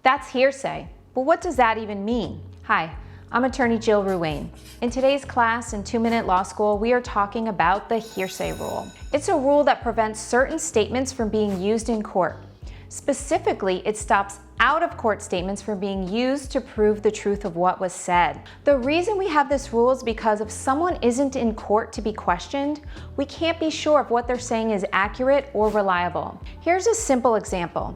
That's hearsay. But what does that even mean? Hi, I'm attorney Jill Ruane. In today's class in 2-Minute Law School, we are talking about the hearsay rule. It's a rule that prevents certain statements from being used in court. Specifically, it stops out-of-court statements from being used to prove the truth of what was said. The reason we have this rule is because if someone isn't in court to be questioned, we can't be sure if what they're saying is accurate or reliable. Here's a simple example.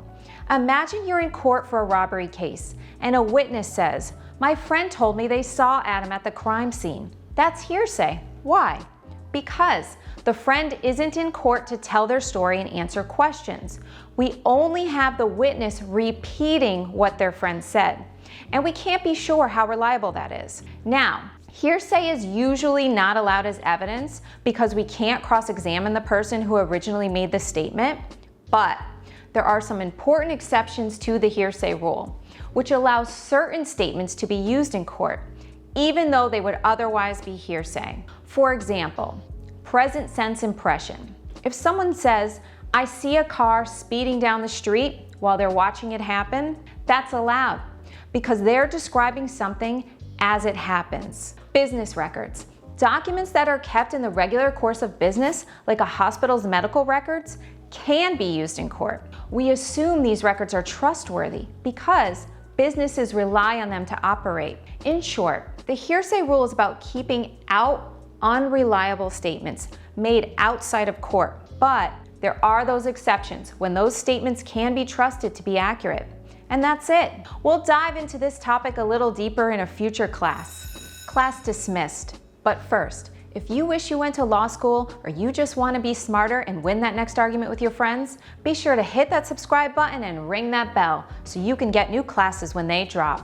Imagine you're in court for a robbery case, and a witness says, "My friend told me they saw Adam at the crime scene." That's hearsay. Why? Because the friend isn't in court to tell their story and answer questions. We only have the witness repeating what their friend said, and we can't be sure how reliable that is. Now, hearsay is usually not allowed as evidence because we can't cross-examine the person who originally made the statement, but there are some important exceptions to the hearsay rule, which allows certain statements to be used in court, even though they would otherwise be hearsay. For example, present sense impression. If someone says, "I see a car speeding down the street," while they're watching it happen, that's allowed because they're describing something as it happens. Business records. Documents that are kept in the regular course of business, like a hospital's medical records, can be used in court. We assume these records are trustworthy because businesses rely on them to operate. In short, the hearsay rule is about keeping out unreliable statements made outside of court, but there are those exceptions when those statements can be trusted to be accurate. And that's it. We'll dive into this topic a little deeper in a future class. Class dismissed. But first, if you wish you went to law school or you just want to be smarter and win that next argument with your friends, be sure to hit that subscribe button and ring that bell so you can get new classes when they drop.